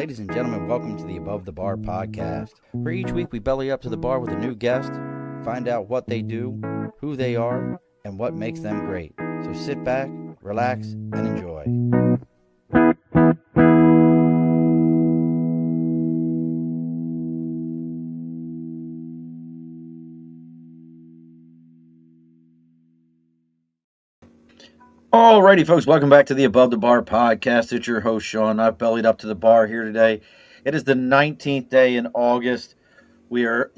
Ladies and gentlemen, welcome to the Above the Bar podcast, where each week we belly up to the bar with a new guest, find out what they do, who they are, and what makes them great. So sit back, relax, and enjoy. Alrighty, folks, welcome back to the Above the Bar podcast. It's your host, Sean. I've bellied up to the bar here today. It is the 19th day in August. We are,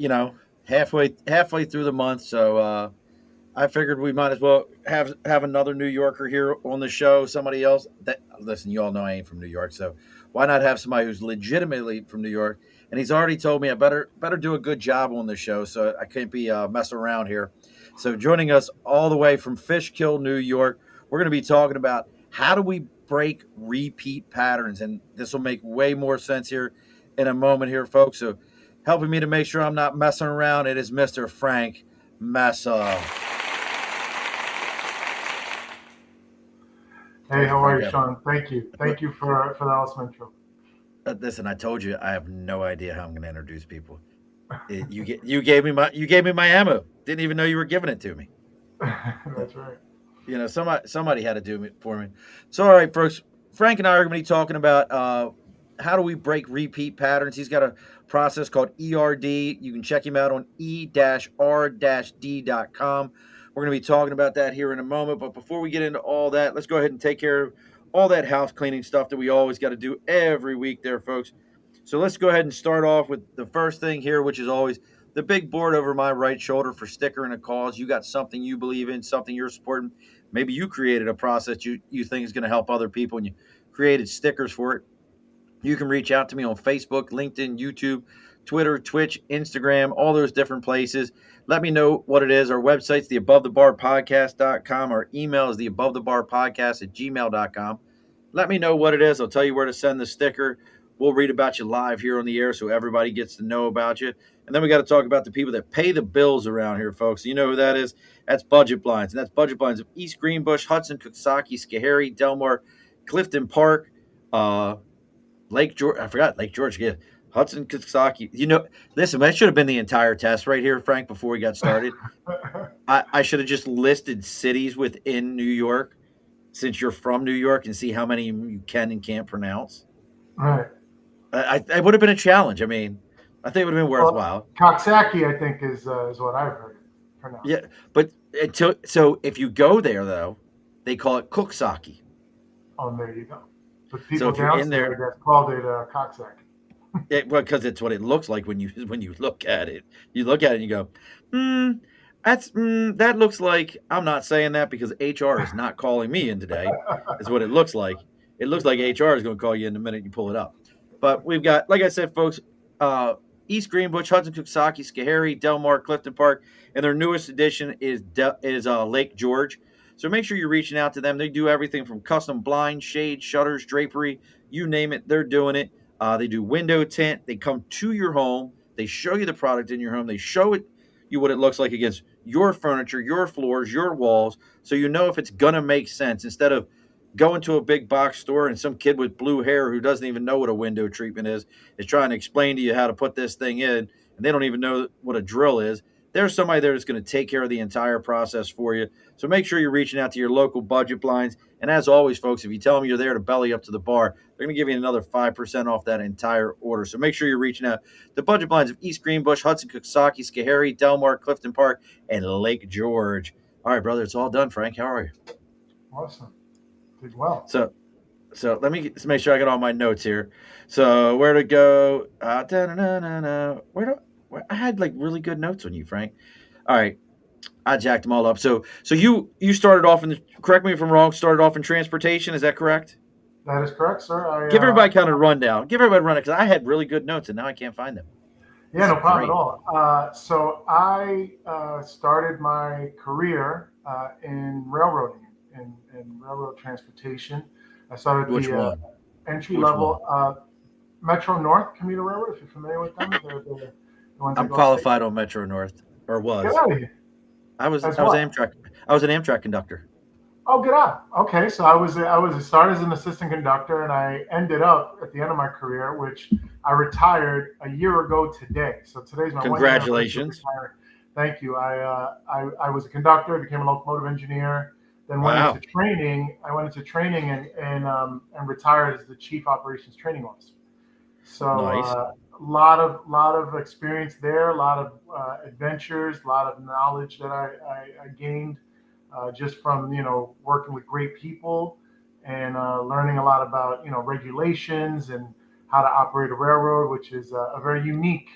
halfway through the month, so I figured we might as well have another New Yorker here on the show. Somebody else listen, you all know I ain't from New York, so why not have somebody who's legitimately from New York? And he's already told me I better do a good job on the show, so I can't be messing around here. So joining us all the way from Fishkill, New York, we're going to be talking about how do we break repeat patterns, and this will make way more sense here in a moment here, folks. So helping me to make sure I'm not messing around, it is Mr. Frank Mesa. Hey, how are you, Sean? Thank you. Thank you for the awesome intro. Listen, I told you I have no idea how I'm going to introduce people. You gave me my ammo. Didn't even know you were giving it to me. That's right. Somebody had to do it for me. So, all right, folks, Frank and I are going to be talking about how do we break repeat patterns. He's got a process called ERD. You can check him out on e-r-d.com. We're going to be talking about that here in a moment. But before we get into all that, let's go ahead and take care of all that house cleaning stuff that we always got to do every week there, folks. So let's go ahead and start off with the first thing here, which is always the big board over my right shoulder for sticker and a cause. You got something you believe in, something you're supporting. Maybe you created a process you think is going to help other people and you created stickers for it. You can reach out to me on Facebook, LinkedIn, YouTube, Twitter, Twitch, Instagram, all those different places. Let me know what it is. Our website's theabovethebarpodcast.com. Our email is theabovethebarpodcast@gmail.com. Let me know what it is. I'll tell you where to send the sticker. We'll read about you live here on the air so everybody gets to know about you. And then we got to talk about the people that pay the bills around here, folks. You know who that is? That's Budget Blinds. And that's Budget Blinds of East Greenbush, Hudson, Coxsackie, Schoharie, Delmar, Clifton Park, Lake George. I forgot Lake George. Yeah. Hudson, Coxsackie. Listen, that should have been the entire test right here, Frank, before we got started. I should have just listed cities within New York since you're from New York and see how many you can and can't pronounce. Right. I would have been a challenge. I mean, I think it would have been worthwhile. Coxsackie, I think, is what I've heard pronounced. Yeah, but so if you go there, though, they call it Coxsackie. Oh, there you go. But people if you're in there, that's called it Coxsackie. Because it's what it looks like when you look at it. You look at it and you go, that looks like, I'm not saying that because HR is not calling me in today, is what it looks like. It looks like HR is going to call you in the minute you pull it up. But we've got, like I said, folks, East Greenbush, Hudson, Coxsackie, Schoharie, Delmar, Clifton Park, and their newest addition is Lake George. So make sure you're reaching out to them. They do everything from custom blinds, shades, shutters, drapery, you name it, they're doing it. They do window tint. They come to your home. They show you the product in your home. They show you what it looks like against your furniture, your floors, your walls, so you know if it's going to make sense instead of going to a big box store and some kid with blue hair who doesn't even know what a window treatment is trying to explain to you how to put this thing in, and they don't even know what a drill is. There's somebody there that's going to take care of the entire process for you. So make sure you're reaching out to your local Budget Blinds. And as always, folks, if you tell them you're there to belly up to the bar, they're going to give you another 5% off that entire order. So make sure you're reaching out to Budget Blinds of East Greenbush, Hudson, Coxsackie, Schoharie, Delmar, Clifton Park, and Lake George. All right, brother, it's all done. Frank, how are you? Awesome. Did well. So let me just make sure I got all my notes here. So where to go? I had like really good notes on you, Frank. All right. I jacked them all up. So you started off correct me if I'm wrong, started off in transportation. Is that correct? That is correct, sir. Give everybody kind of a rundown. Give everybody a rundown because I had really good notes and now I can't find them. Yeah, no problem at all. So I started my career in railroading, in railroad transportation. I started Which one? Entry level Metro North Commuter Railroad, if you're familiar with them. The ones I'm qualified on Metro North, or was. Yeah. I was an Amtrak conductor. Oh, get out. Okay, so I started as an assistant conductor, and I ended up at the end of my career, which I retired a year ago today. So today's my 1 year anniversary of Congratulations. retiring. Thank you. I was a conductor, became a locomotive engineer, then went into Wow. training. I went into training and retired as the chief operations training officer. So Nice. lot of experience there, a lot of adventures, a lot of knowledge that I gained just from working with great people and learning a lot about regulations and how to operate a railroad, which is a very unique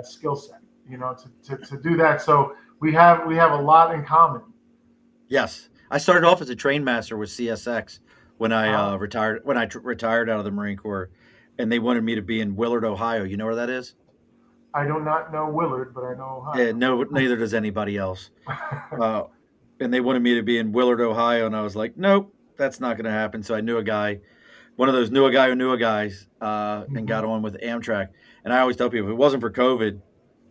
skill set. To do that. So we have a lot in common. Yes. I started off as a train master with CSX when I Uh, retired retired out of the Marine Corps, and they wanted me to be in Willard, Ohio. You know where that is? I do not know Willard, but I know Ohio. No, neither does anybody else. Uh, and they wanted me to be in Willard, Ohio, and I was like, nope, that's not going to happen. So I knew a guy, one of those knew a guy who knew a guys, and got Mhm. on with Amtrak. And I always tell people, if it wasn't for COVID,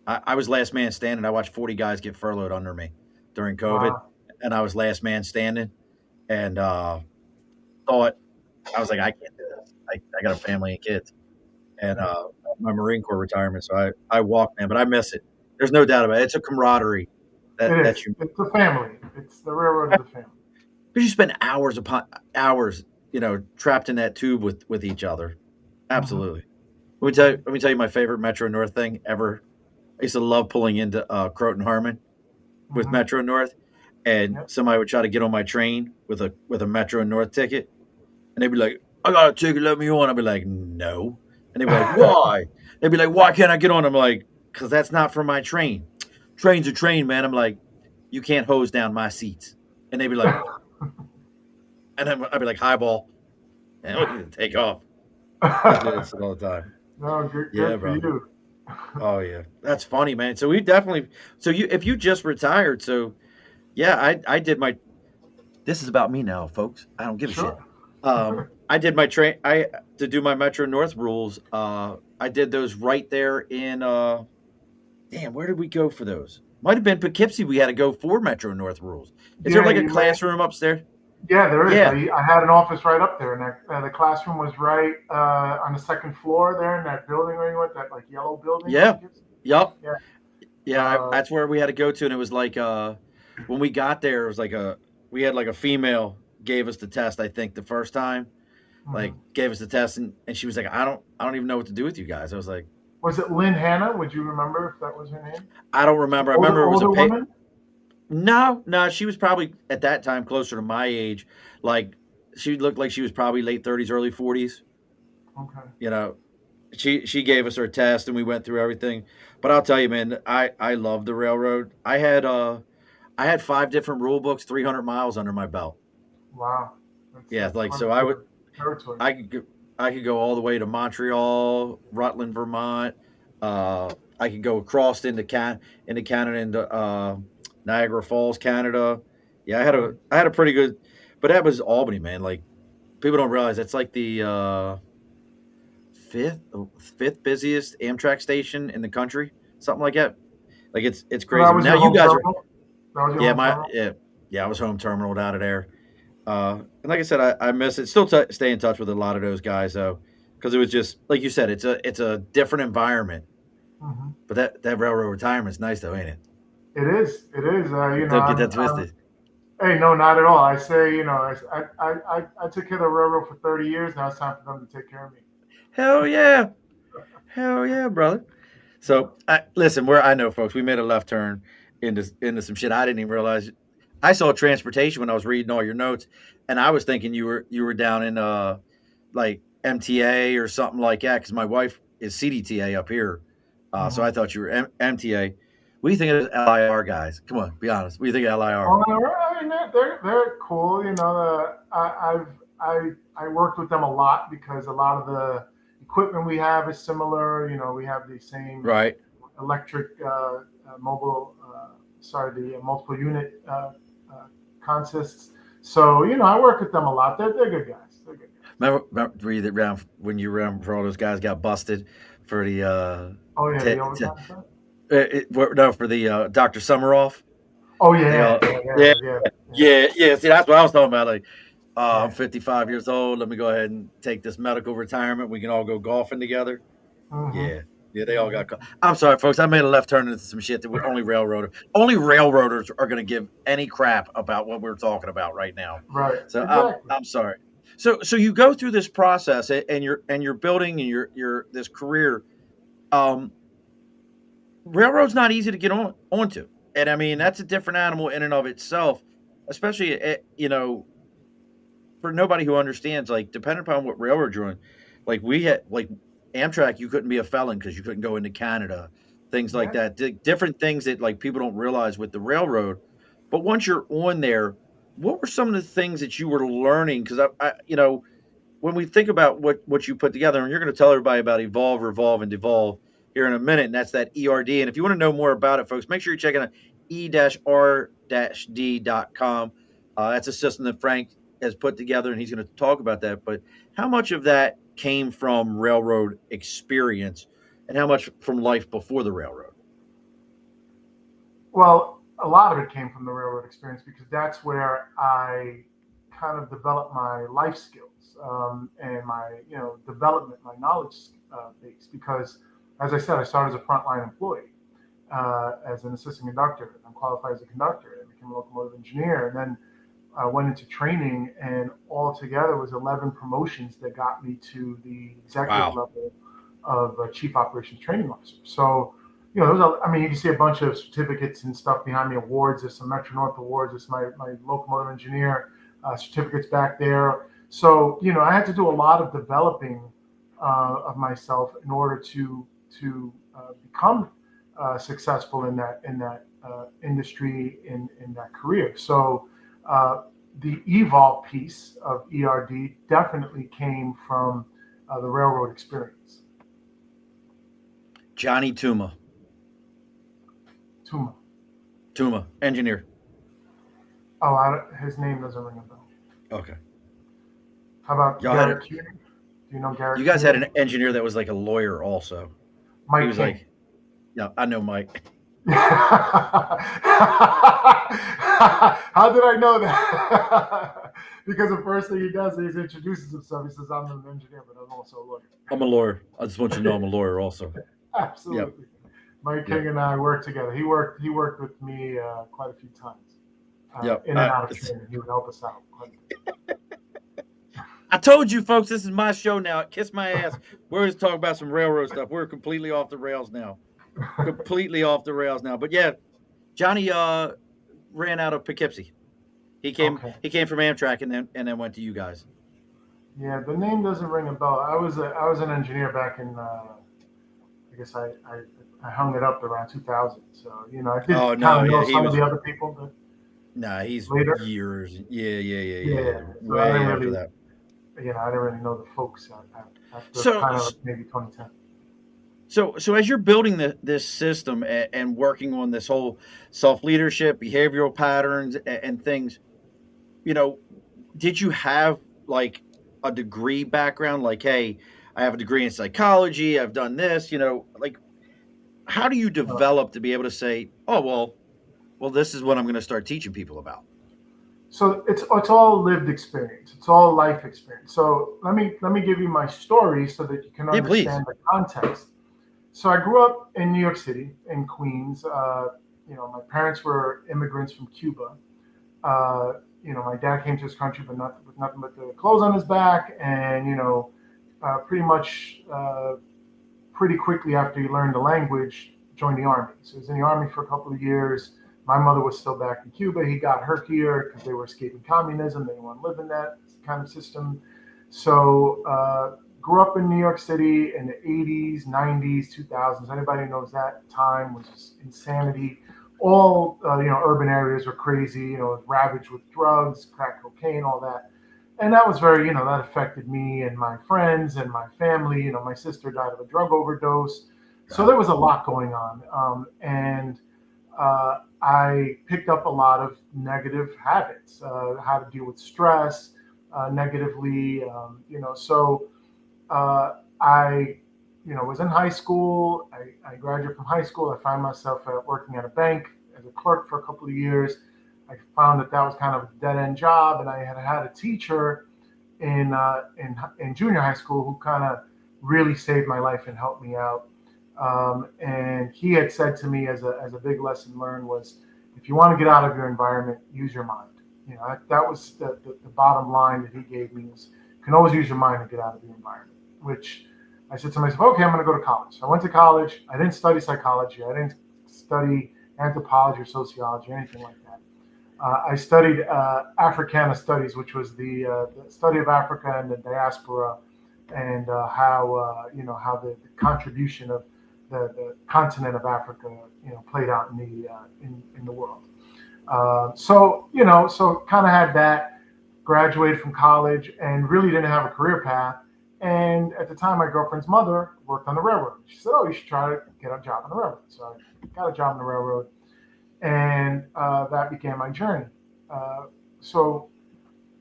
I was last man standing. I watched 40 guys get furloughed under me during COVID, Wow. and I was last man standing. And thought I was like, I can't do this. I got a family and kids, and my Marine Corps retirement. So I walk, man, but I miss it. There's no doubt about it. It's a camaraderie It that is. you, It's a family. It's the railroad is a family. because you spend hours upon hours, trapped in that tube with each other. Hmm. Absolutely. Let me tell you my favorite Metro North thing ever. I used to love pulling into Croton Harmon with Hmm. Metro North, and Yep. somebody would try to get on my train with a Metro North ticket, and they'd be like, "I got a ticket, let me on." I'd be like, "No," and they'd be like, "Why?" They'd be like, "Why can't I get on?" I'm like, "Cause that's not for my train. Train's a train, man." I'm like, "You can't hose down my seats," and they'd be like, and then I'd be like, "Highball," and I would take off. I used to do this all the time. No, good, Yeah, good for brother. you. Oh yeah, that's funny, man. So we definitely. So if you just retired, so yeah, I did my. This is about me now, folks. I don't give a shit. Sure. I did my train. I to do my Metro North rules. I did those right there in. Damn, where did we go for those? Might have been Poughkeepsie. We had to go for Metro North rules. Is there Yeah, like a you may. classroom upstairs? Yeah, there is. Yeah, I had an office right up there, and the classroom was right on the second floor there in that building where you went, that like yellow building in yeah, Poughkeepsie. yep, Yeah. yeah. Uh, That's where we had to go to, and it was like when we got there, it was like we had like a female gave us the test. I think the first time, like mhm. gave us the test, and she was like, I don't even know what to do with you guys. I was like, Was it Lynn Hanna? Would you remember if that was her name? I don't remember. I Older remember it was a older pay. woman. No, no, she was probably at that time closer to my age. Like she looked like she was probably late 30s, early 40s. Okay. You know, she gave us her test and we went through everything. But I'll tell you, man, I love the railroad. I had 5 different rule books, 300 miles under my belt. Wow. Yeah, That's like quite so a bit of territory. I could go, I could go all the way to Montreal, Rutland, Vermont. I could go across into Canada, into Niagara Falls, Canada. Yeah, Right. I had a pretty good, but that was Albany, man. Like people don't realize that's like the fifth fifth busiest Amtrak station in the country, something like that. Like it's So that crazy. was Now your you home guys are, terminal. That was your yeah, home terminal. yeah, I was home terminaled out of there. And like I said, I miss it. Still stay in touch with a lot of those guys though, because it was just like you said, it's a different environment. Hmm. But that railroad retirement's nice though, ain't it? It is. It is. Don't get that twisted. Hey, no, not at all. I say, I took care of the railroad for 30 years. Now it's time for them to take care of me. Hell yeah, hell yeah, brother. So listen, I know, folks, we made a left turn into some shit I didn't even realize. I saw transportation when I was reading all your notes, and I was thinking you were down in like MTA or something like that because my wife is CDTA up here, so I Hmm. thought you were MTA. What do you think of LIR guys? Come on, be honest. What do you think of LIR? Oh, I mean, they're cool. I worked with them a lot because a lot of the equipment we have is similar. We have the same Right. electric mobile, sorry, the multiple unit consists. So I work with them a lot. They're good guys. They're good guys. Remember you around when you were around for all those guys got busted for the Oh yeah, the t- t- overtime stuff. no, for the Dr. Summeroff. Oh They yeah, all yeah, yeah, yeah, yeah. Yeah, yeah. See, that's what I was talking about. Like, I'm Yeah. 55 years old. Let me go ahead and take this medical retirement. We can all go golfing together. Mm-hmm. Yeah, yeah. They all Yeah. got. I'm sorry, folks. I made a left turn into some shit that only railroaders are going to give any crap about what we're talking about right now. Right. So Exactly. I'm sorry. So you go through this process and you're building and your this career. Um, Railroad's not easy to get onto, and I mean that's a different animal in and of itself, especially for nobody who understands, like, depending upon what railroad you're on, like we had like Amtrak, you couldn't be a felon because you couldn't go into Canada, things like Yeah. that. Different things that like people don't realize with the railroad. But once you're on there, what were some of the things that you were learning? Because when we think about what you put together, and you're going to tell everybody about Evolve, Revolve, and Devolve here in a minute, and that's that ERD. And if you want to know more about it, folks, make sure you're checking out e-r-d.com. That's a system that Frank has put together, and he's going to talk about that. But how much of that came from railroad experience, and how much from life before the railroad? Well, a lot of it came from the railroad experience because that's where I kind of developed my life skills and my development, my knowledge base. Because, as I said, I started as a frontline employee as an assistant conductor. I'm qualified as a conductor. I became a locomotive engineer, and then I went into training, and altogether was 11 promotions that got me to the executive Wow. level of chief operations training officer. So, I mean, you can see a bunch of certificates and stuff behind me, awards. There's some Metro North awards. There's my locomotive engineer certificates back there. So, I had to do a lot of developing of myself in order to become successful in that industry in that career. So the Evolve piece of ERD definitely came from the railroad experience. Johnny Tuma. engineer. Oh, his name doesn't ring a bell. Okay. How about Y'all had Garrett Keenan? Do you know You Garrett guys had an Keenan? engineer that was like a lawyer also. He Mike was King. like, yeah, I know Mike. How did I know that? Because the first thing he does is he introduces himself. He says, "I'm an engineer, but I'm also a lawyer." I'm a lawyer. I just want you to know I'm a lawyer also. Yep. Absolutely. Mike Yep. King and I worked together. He worked with me quite a few times, Yep. in and out of training. He would help us out. I told you folks, this is my show now. Kiss my ass. We're just talking about some railroad stuff. We're completely off the rails now. Completely off the rails now. But yeah, Johnny ran out of Poughkeepsie. He came Okay. he came from Amtrak and then went to you guys. Yeah, the name doesn't ring a bell. I was an engineer back in. I guess I hung it up around 2000. So I Oh did kind no, of know yeah, he some of was the other people, but nah, he's later. years. Yeah, yeah, yeah, yeah, yeah. Yeah. So I Way didn't after really, that. I didn't really know the folks after So kind of maybe 2010. so as you're building this system and working on this whole self leadership, behavioral patterns, and things, you know, did you have like a degree background? Like, hey, I have a degree in psychology. I've done this. Like, how do you Uh, develop to be able to say, oh well, this is what I'm going to start teaching people about? so it's all lived experience. It's all life experience. So let me give you my story so that you can Yeah, please. understand the context. So I grew up in New York City, in Queens. My parents were immigrants from Cuba. My dad came to this country with nothing but the clothes on his back, and pretty much pretty quickly after he learned the language, joined the army. So he was in the army for a couple of years. My mother was still back in Cuba. He got her here because they were escaping communism. They didn't want to live in that kind of system. So grew up in New York City in the 80s, 90s, 2000s. Anybody who knows that time was just insanity. All urban areas were crazy. Ravaged with drugs, crack cocaine, all that. And that was very, that affected me and my friends and my family. My sister died of a drug overdose. So Wow. there was a lot going on. And I picked up a lot of negative habits, how to deal with stress negatively. I, was in high school. I graduated from high school. I found myself working at a bank as a clerk for a couple of years. I found that that was kind of a dead end job, and I had a teacher in junior high school who kind of really saved my life and helped me out. And he had said to me as a big lesson learned was, if you want to get out of your environment, use your mind. That was the bottom line that he gave me was, you can always use your mind to get out of your environment, which I said to myself, okay, I'm going to go to college. So I went to college. I didn't study psychology. I didn't study anthropology or sociology or anything like that. I studied Africana Studies, which was the study of Africa and the diaspora, and how the contribution of the continent of Africa played out in the world. So kind of had that, graduated from college, and really didn't have a career path. And at the time, my girlfriend's mother worked on the railroad. She said, "Oh, you should try to get a job on the railroad." So I got a job on the railroad, and that began my journey. So,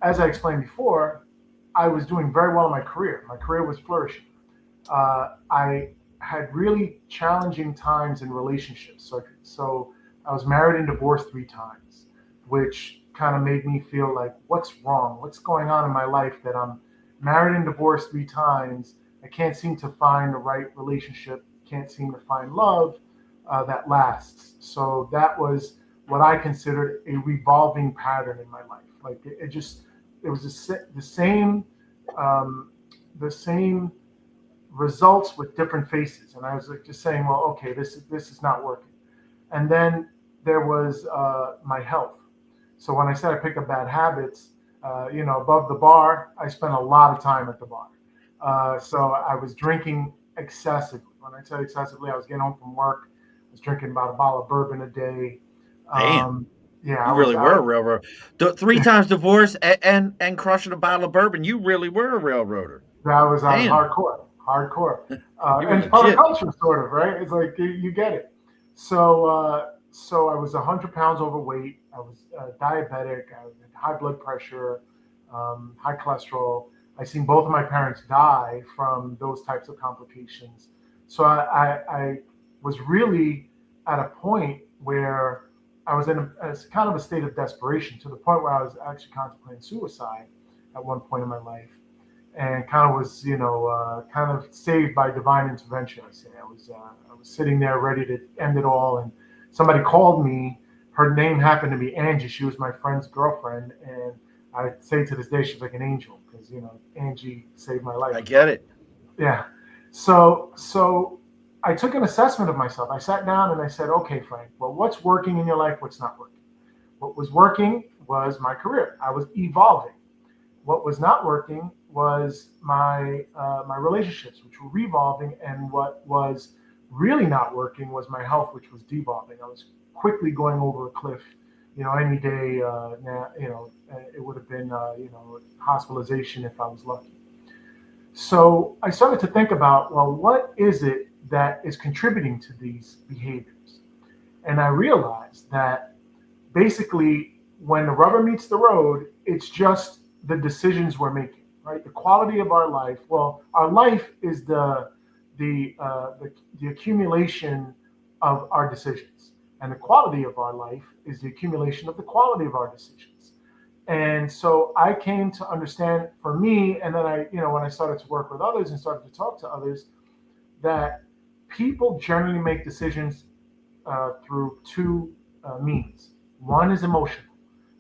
as I explained before, I was doing very well in my career. My career was flourishing. I had really challenging times in relationships. So I was married and divorced 3 times, which kind of made me feel like, what's wrong? What's going on in my life that I'm married and divorced 3 times? I can't seem to find the right relationship. Can't seem to find love that lasts. So that was what I considered a revolving pattern in my life. Like it was the same results with different faces. And I was like just saying, well, okay, this is not working. And then there was my health. So when I said I picked up bad habits, above the bar, I spent a lot of time at the bar. So I was drinking excessively. When I said excessively, I was getting home from work. I was drinking about a bottle of bourbon a day. Damn, Yeah, you really were a railroad. 3 times divorced and crushing a bottle of bourbon. You really were a railroader. I was Damn, hardcore, you were and it's part of legit. culture, sort of, right? It's like you get it. So I was 100 pounds overweight. I was diabetic. I had high blood pressure, high cholesterol. I seen both of my parents die from those types of complications. So I was really at a point where I was in a kind of a state of desperation, to the point where I was actually contemplating suicide at one point in my life, and kind of was, kind of saved by divine intervention. I say I was sitting there ready to end it all, and somebody called me. Her name happened to be Angie. She was my friend's girlfriend, and I say to this day she's like an angel, because Angie saved my life. I get it. Yeah. So I took an assessment of myself. I sat down and I said, okay, Frank, well, what's working in your life? What's not working? What was working was my career. I was evolving. What was not working was my relationships, which were revolving, and what was really not working was my health, which was devolving. I was quickly going over a cliff. Any day now, it would have been hospitalization if I was lucky. So I started to think about, well, what is it that is contributing to these behaviors? And I realized that basically, when the rubber meets the road, it's just the decisions we're making, right? The quality of our life. Well, our life is the accumulation of our decisions, and the quality of our life is the accumulation of the quality of our decisions. And so I came to understand, for me, and then when I started to work with others and started to talk to others, that people generally make decisions through two means. One is emotional.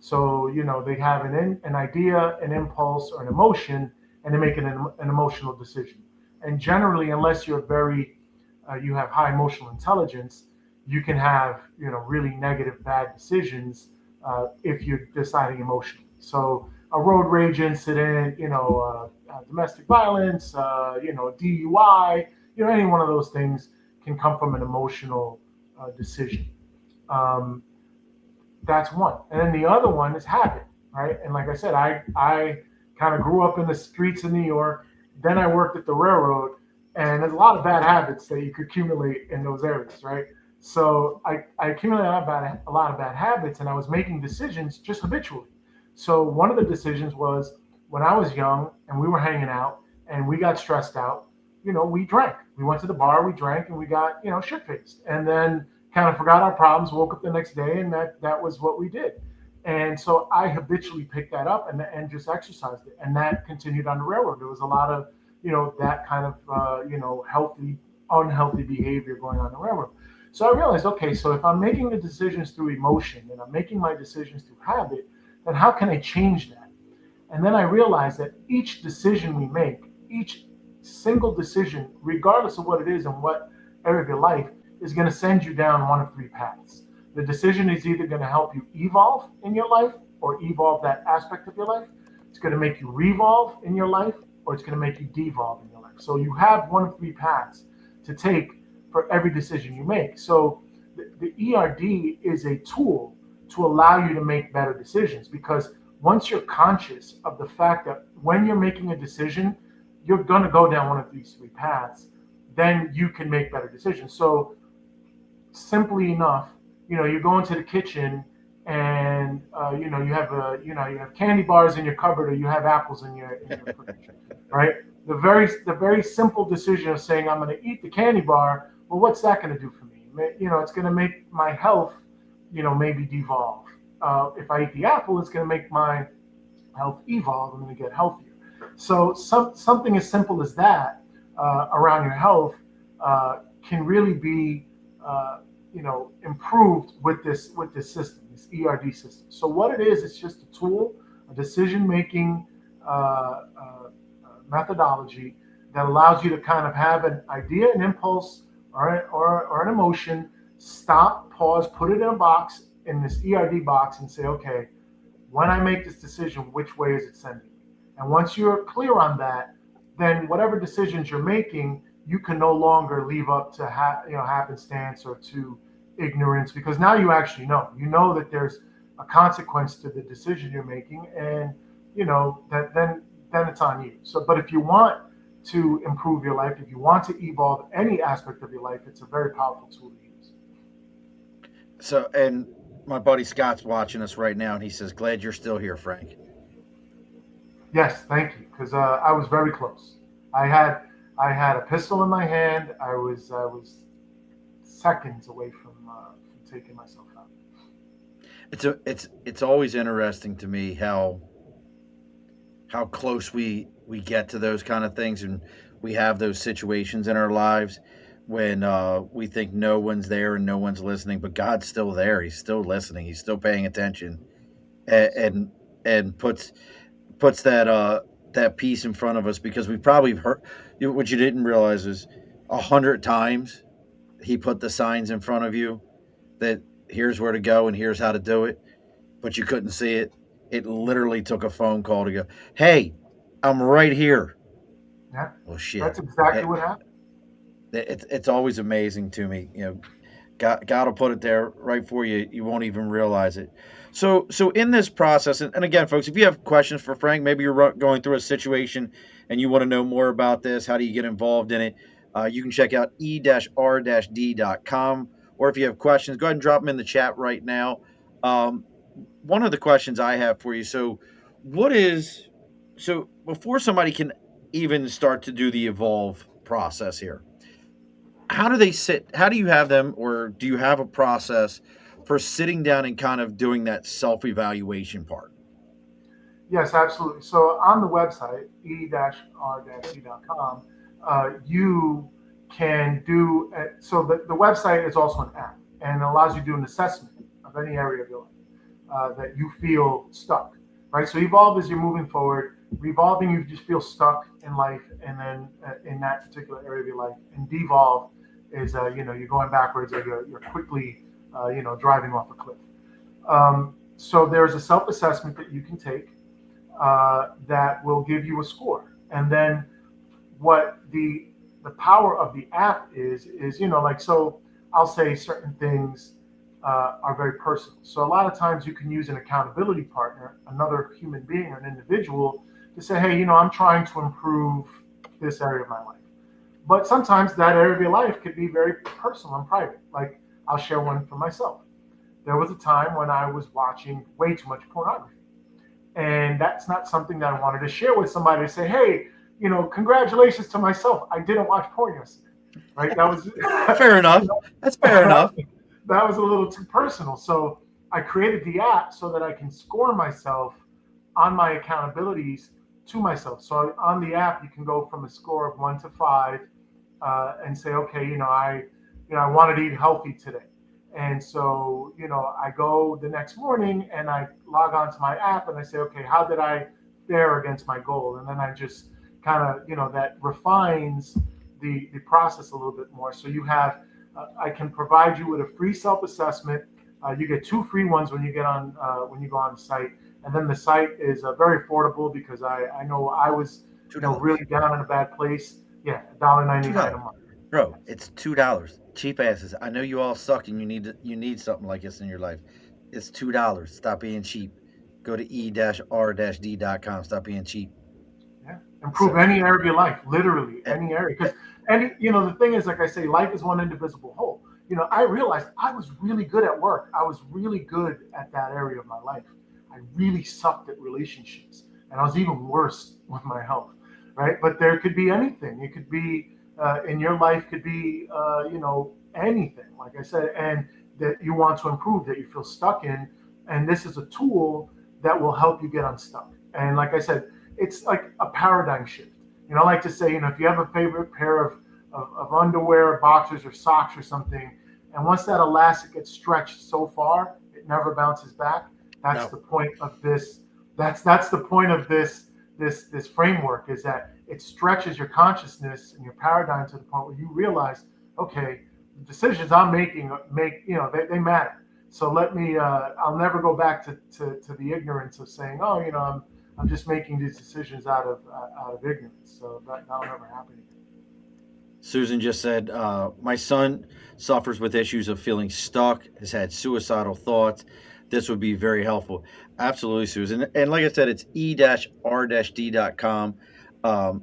So, they have an idea, an impulse, or an emotion, and they make an emotional decision. And generally, unless you have high emotional intelligence, you can have, really negative, bad decisions if you're deciding emotionally. So a road rage incident, domestic violence, DUI, any one of those things can come from an emotional decision. Um, that's one. And then the other one is habit, right? And like I said, I kind of grew up in the streets of New York. Then I worked at the railroad, and there's a lot of bad habits that you could accumulate in those areas, right? So I accumulated a lot of bad habits, and I was making decisions just habitually. So one of the decisions was, when I was young and we were hanging out and we got stressed out, we drank. We went to the bar, we drank, and we got, shit faced. And then kind of forgot our problems, woke up the next day, and that was what we did. And so I habitually picked that up and just exercised it. And that continued on the railroad. There was a lot of, that kind of, healthy, unhealthy behavior going on the railroad. So I realized, okay, so if I'm making the decisions through emotion and I'm making my decisions through habit, then how can I change that? And then I realized that each decision we make, each single decision, regardless of what it is and what area of your life, is going to send you down one of three paths. The decision is either going to help you evolve in your life or evolve that aspect of your life. It's going to make you revolve in your life or it's going to make you devolve in your life. So you have one of three paths to take for every decision you make. So the ERD is a tool to allow you to make better decisions, because once you're conscious of the fact that when you're making a decision, you're going to go down one of these three paths, then you can make better decisions. So simply enough, you go into the kitchen and you have candy bars in your cupboard or you have apples in your fridge, right? The very simple decision of saying I'm going to eat the candy bar. Well, what's that going to do for me? It's going to make my health, maybe devolve. If I eat the apple, it's going to make my health evolve. I'm going to get healthier. So something as simple as that around your health can really be improved with this system, this ERD system. So what it is, it's just a tool, a decision-making methodology that allows you to kind of have an idea, an impulse, or an emotion, stop, pause, put it in a box, in this ERD box, and say, okay, when I make this decision, which way is it sending me? And once you're clear on that, then whatever decisions you're making, you can no longer leave up to happenstance or to ignorance, because now you actually know that there's a consequence to the decision you're making, and that then it's on you. So, but if you want to improve your life, if you want to evolve any aspect of your life, it's a very powerful tool to use. So, and my buddy Scott's watching us right now, and he says, "Glad you're still here, Frank." Yes, thank you, because I was very close. I had a pistol in my hand. I was seconds away from taking myself out. It's always interesting to me how close we get to those kind of things, and we have those situations in our lives when we think no one's there and no one's listening, but God's still there. He's still listening. He's still paying attention, and and puts that piece in front of us, because we probably heard what you didn't realize is 100 times he put the signs in front of you that here's where to go and here's how to do it, but you couldn't see it. It literally took a phone call to go, "Hey, I'm right here." Yeah, Well, shit. that's exactly what happened. It's always amazing to me. God will put it there right for you. You won't even realize it. So in this process, and again, folks, if you have questions for Frank, maybe you're going through a situation and you want to know more about this, how do you get involved in it? You can check out e-r-d.com. Or if you have questions, go ahead and drop them in the chat right now. Um, One of the questions I have for you. What is so before somebody can even start to do the evolve process here? How do they sit? How do you have them, or do you have a process for sitting down and kind of doing that self evaluation part? Yes, absolutely. So on the website, e-r-d.com, you can do, so the website is also an app and allows you to do an assessment of any area of your life that you feel stuck, right? So evolve is you're moving forward. Revolving, you just feel stuck in life, and then in that particular area of your life. And devolve is, you're going backwards, or you're quickly, driving off a cliff. So there's a self-assessment that you can take that will give you a score. And then what the power of the app is like, so I'll say certain things are very personal. So a lot of times you can use an accountability partner, another human being or an individual, to say, hey, I'm trying to improve this area of my life. But sometimes that area of your life could be very personal and private. Like, I'll share one for myself. There was a time when I was watching way too much pornography. And that's not something that I wanted to share with somebody to say, hey, congratulations to myself. I didn't watch porn yesterday. Right? That was Fair enough. That's fair enough. that was a little too personal. So I created the app so that I can score myself on my accountabilities to myself. So on the app, you can go from a score of 1 to 5, and say, okay, I wanted to eat healthy today. And so, I go the next morning and I log onto my app and I say, okay, how did I fare against my goal? And then I just kind of, that refines the process a little bit more. So I can provide you with a free self-assessment. You get 2 free ones when you get on when you go on the site, and then the site is very affordable because I know I was $2. really down in a bad place. Yeah, $1.99 a $2. month. Bro, Yes. it's $2. Cheap asses. I know you all suck and you need something like this in your life. It's $2. Stop being cheap. Go to e-r-d.com. Stop being cheap. Yeah, improve So any area of your life, literally eh, any area. Because the thing is, like I say, life is one indivisible whole. I realized I was really good at work. I was really good at that area of my life. I really sucked at relationships, and I was even worse with my health. Right, but there could be anything. It could be in your life, could be anything. Like I said, and that you want to improve, that you feel stuck in, and this is a tool that will help you get unstuck. And like I said, it's like a paradigm shift. I like to say, if you have a favorite pair of underwear, boxers, or socks or something, and once that elastic gets stretched so far, it never bounces back. That's no. the point of this. That's the point of this framework, is that it stretches your consciousness and your paradigm to the point where you realize, okay, the decisions I'm making they matter. So let me. I'll never go back to the ignorance of saying, oh, I'm just making these decisions out of ignorance. So that'll never happen again. Susan just said, my son suffers with issues of feeling stuck, has had suicidal thoughts. This would be very helpful. Absolutely, Susan. And like I said, it's e-r-d.com.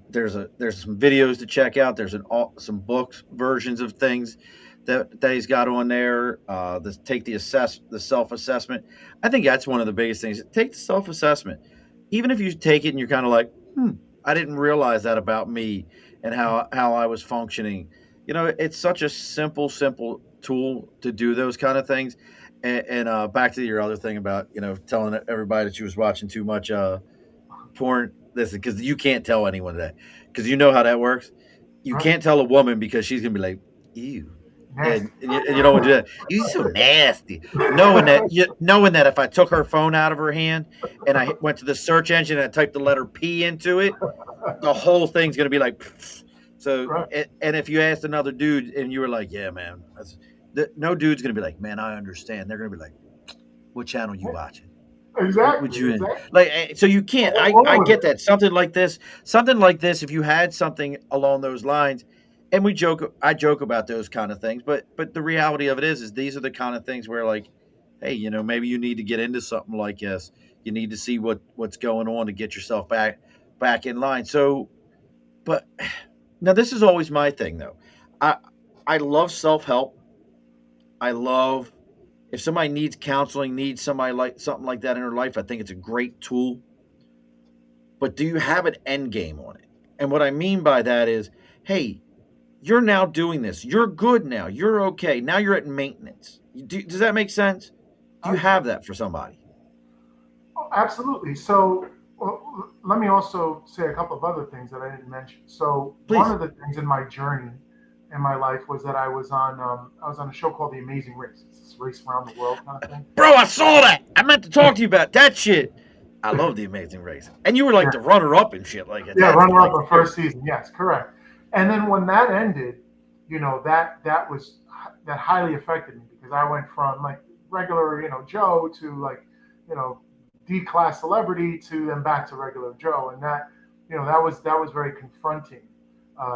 There's some videos to check out. There's some books versions of things that he's got on there. Take the self assessment. I think that's one of the biggest things. Take the self assessment. Even if you take it and you're kind of like, I didn't realize that about me and how I was functioning. It's such a simple tool to do those kind of things. And back to your other thing about telling everybody that you was watching too much porn. Listen, because you can't tell anyone that, because you know how that works. You Right? can't tell a woman because she's gonna be like, ew. Nasty. And you don't want to do that. You're so nasty. Knowing that if I took her phone out of her hand and I went to the search engine and I typed the letter P into it, the whole thing's gonna be like. So, Right. and if you asked another dude and you were like, "Yeah, man," no dude's gonna be like, "Man, I understand." They're gonna be like, "What channel you watching? What would Exactly. you in?" Exactly. Like, so you can't. I All of get it. that something like this. If you had something along those lines, and I joke about those kind of things, but the reality of it is these are the kind of things where like, hey, maybe you need to get into something like this. You need to see what's going on to get yourself back in line. So, but now this is always my thing though. I I love self help. I love if somebody needs counseling, needs somebody like something like that in their life. I think it's a great tool. But do you have an end game on it? And what I mean by that is, hey, you're now doing this. You're good now. You're okay. Now you're at maintenance. Does that make sense? Do you have that for somebody? Oh, absolutely. So let me also say a couple of other things that I didn't mention. So one Please. of the things in my journey in my life was that I was on a show called The Amazing Race. It's this race around the world kind of thing. Bro, I saw that. I meant to talk to you about that shit. I love the Amazing Race. And you were like Yeah, the runner up and shit. Like yeah, that's runner up like the first season. Yes, correct. And then when that ended, that highly affected me because I went from like regular Joe to like you know D class celebrity to then back to regular Joe, and that was very confronting.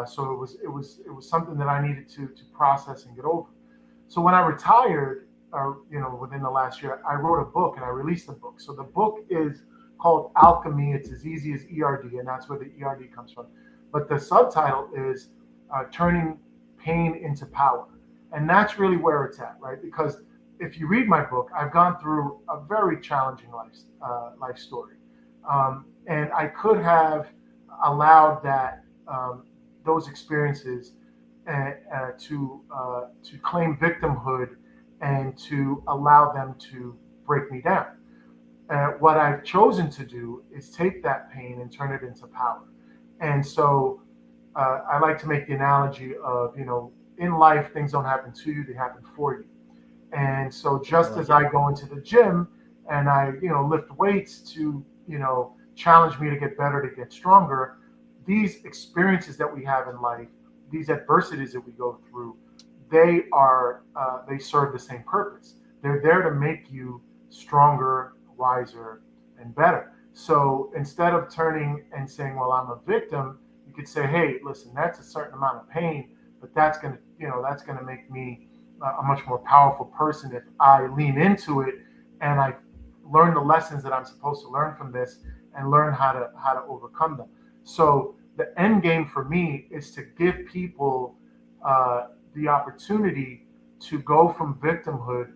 So it was something that I needed to process and get over. So when I retired, within the last year, I wrote a book and I released a book. So the book is called Alchemy. It's as easy as ERD, and that's where the ERD comes from. But the subtitle is Turning Pain into Power. And that's really where it's at, right? Because if you read my book, I've gone through a very challenging life story. And I could have allowed those experiences to claim victimhood and to allow them to break me down. What I've chosen to do is take that pain and turn it into power. And so I like to make the analogy of, in life, things don't happen to you, they happen for you. And so I just like as it. I go into the gym and I, lift weights to, challenge me to get better, to get stronger, these experiences that we have in life, these adversities that we go through, they serve the same purpose. They're there to make you stronger, wiser, and better. So instead of turning and saying, "Well, I'm a victim," you could say, "Hey, listen, that's a certain amount of pain, but that's gonna make me a much more powerful person if I lean into it and I learn the lessons that I'm supposed to learn from this and learn how to overcome them." So the end game for me is to give people the opportunity to go from victimhood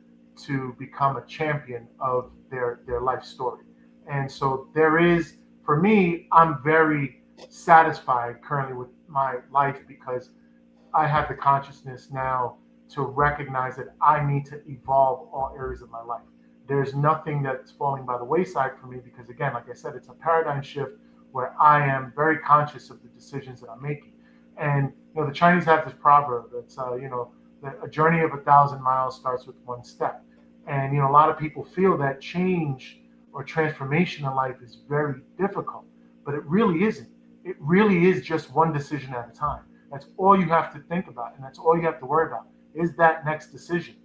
to become a champion of their life story. And so there is, for me, I'm very satisfied currently with my life because I have the consciousness now to recognize that I need to evolve all areas of my life. There's nothing that's falling by the wayside for me because, again, like I said, it's a paradigm shift where I am very conscious of the decisions that I'm making. And the Chinese have this proverb that's that a journey of 1,000 miles starts with one step. And a lot of people feel that change or transformation in life is very difficult, but it really isn't. It really is just one decision at a time. That's all you have to think about, and that's all you have to worry about is that next decision,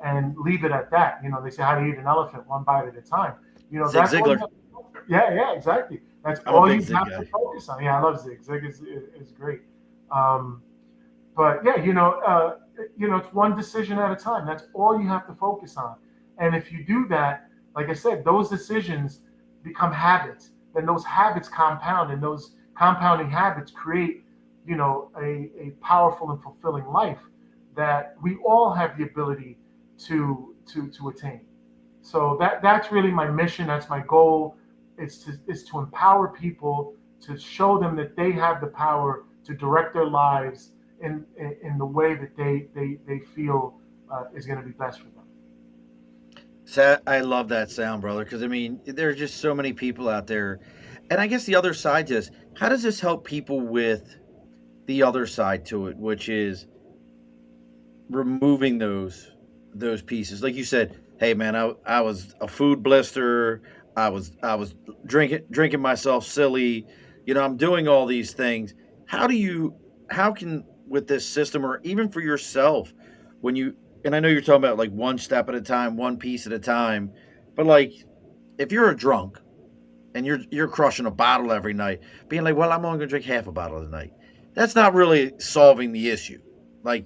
and leave it at that. They say how to eat an elephant one bite at a time. Zig That's all you Ziglar. have. Yeah, yeah, exactly. That's I'm a all big you Zig have to guy. focus on. Yeah, I love Zig. Zig is great. Um, but yeah, it's one decision at a time. That's all you have to focus on. And if you do that, like I said, those decisions become habits. Then those habits compound, and those compounding habits create, a powerful and fulfilling life that we all have the ability to attain. So that's really my mission. That's my goal. Is to empower people, to show them that they have the power to direct their lives in the way that they feel is going to be best for them. So I love that sound, brother, because I mean, there are just so many people out there. And I guess the other side to this, how does this help people with the other side to it, which is removing those pieces? Like you said, hey man, I was a food blister. I was drinking myself silly. I'm doing all these things. How do you how can with this system or even for yourself when you and I know you're talking about like one step at a time, one piece at a time, but like if you're a drunk and you're crushing a bottle every night, being like, well, I'm only gonna drink half a bottle a night. That's not really solving the issue. Like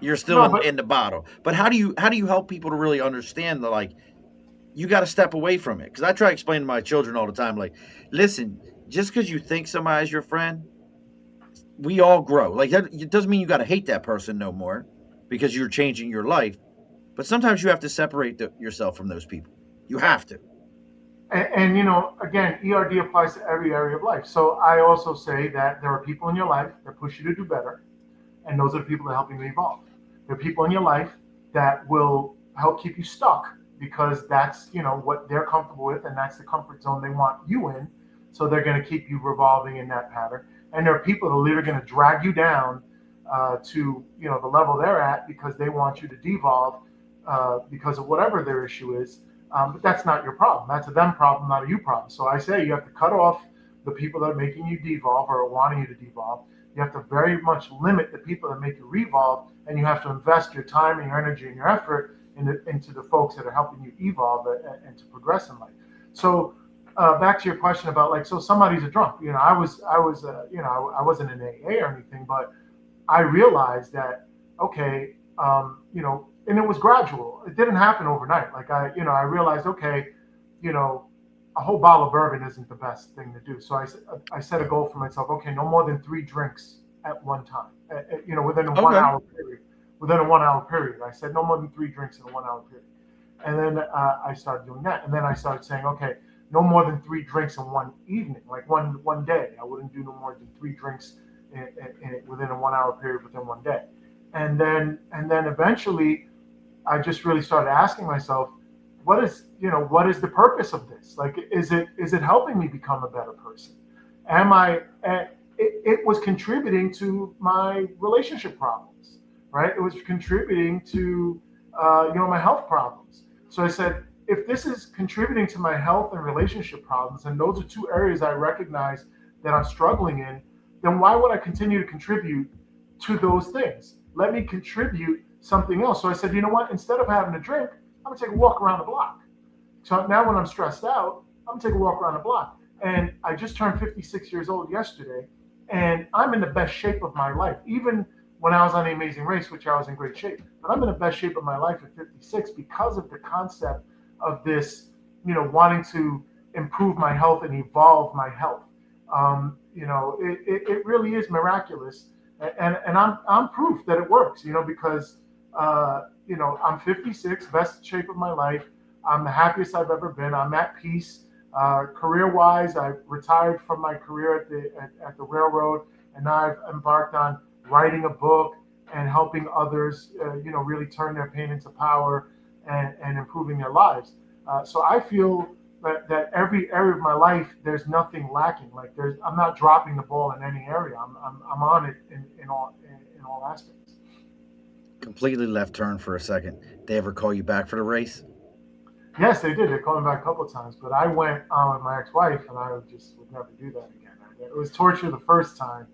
you're still No, in the bottle. But how do you help people to really understand that like you got to step away from it? Because I try to explain to my children all the time, like, listen, just because you think somebody's your friend, we all grow. Like that, it doesn't mean you got to hate that person no more because you're changing your life. But sometimes you have to separate yourself from those people. You have to. and again, ERD applies to every area of life. So I also say that there are people in your life that push you to do better, and those are the people that help you evolve. There are people in your life that will help keep you stuck because that's what they're comfortable with, and that's the comfort zone they want you in. So they're going to keep you revolving in that pattern. And there are people that are literally going to drag you down to the level they're at because they want you to devolve because of whatever their issue is. But that's not your problem. That's a them problem, not a you problem. So I say you have to cut off the people that are making you devolve or wanting you to devolve. You have to very much limit the people that make you revolve, and you have to invest your time and your energy and your effort into the folks that are helping you evolve and to progress in life. So back to your question about like, so somebody's a drunk. I wasn't in AA or anything, but I realized that okay, and it was gradual. It didn't happen overnight. Like I realized okay, you know, a whole bottle of bourbon isn't the best thing to do. So I set a goal for myself. Okay, no more than 3 drinks at one time. Within a one Okay. hour period. Within a 1 hour period, I said no more than 3 drinks in a 1 hour period. And then I started doing that. And then I started saying, okay, no more than 3 drinks in one evening, like one day. I wouldn't do no more than 3 drinks within a 1 hour period within one day. And then eventually, I just really started asking myself, what is the purpose of this? Like, is it helping me become a better person? Am I? It was contributing to my relationship problems, right? It was contributing to my health problems. So I said, if this is contributing to my health and relationship problems, and those are two areas I recognize that I'm struggling in, then why would I continue to contribute to those things? Let me contribute something else. So I said, you know what? Instead of having a drink, I'm gonna take a walk around the block. So now when I'm stressed out, I'm gonna take a walk around the block. And I just turned 56 years old yesterday, and I'm in the best shape of my life. Even when I was on the Amazing Race, which I was in great shape, but I'm in the best shape of my life at 56 because of the concept of this, wanting to improve my health and evolve my health. It really is miraculous, and I'm proof that it works. Because I'm 56, best shape of my life. I'm the happiest I've ever been. I'm at peace. Career-wise, I retired from my career at the railroad, and now I've embarked on writing a book and helping others, really turn their pain into power and improving their lives. So I feel that every area of my life, there's nothing lacking. Like I'm not dropping the ball in any area. I'm on it in all aspects. Completely left turn for a second. They ever call you back for the race? Yes, they did. They called me back a couple of times, but I went on with my ex-wife, and I would never do that again. It was torture the first time,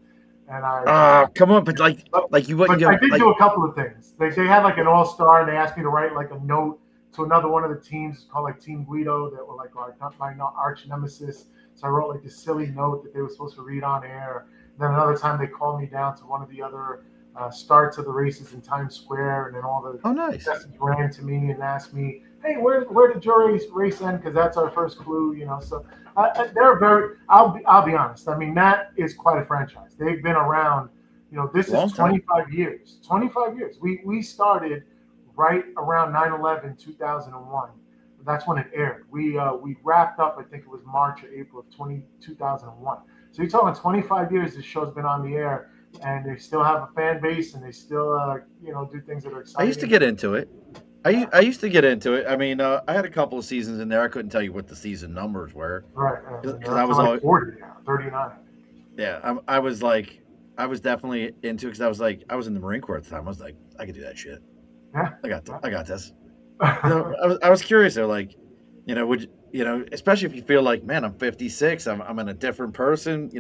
and I just. Ah, come on, but But, like you wouldn't but I go did like. do a couple of things. They had like an all-star, and they asked me to write like a note to another one of the teams called like Team Guido that were like my arch nemesis. So I wrote like this silly note that they were supposed to read on air. Then another time they called me down to one of the other starts of the races in Times Square, and then all the Oh, nice. contestants ran to me and asked me, "Hey, where did your race end? Because that's our first clue." So they're very. I'll be honest. I mean, that is quite a franchise. They've been around. This is Long time. 25 years. 25 years. We started right around 9/11, 2001. That's when it aired. We wrapped up. I think it was March or April of 2001. So you're talking 25 years. This show's been on the air, and they still have a fan base, and they still do things that are I used to exciting. get into it. I used to get into it. I mean, I had a couple of seasons in there. I couldn't tell you what the season numbers were Right. And because they're I up to was like all 40 now, 39. yeah. I was like I was definitely into it because I was in the Marine Corps at the time. I was like I could do that shit. Yeah. I got this. Yeah. I was curious though, like especially if you feel like man, I'm 56. I'm in a different person. I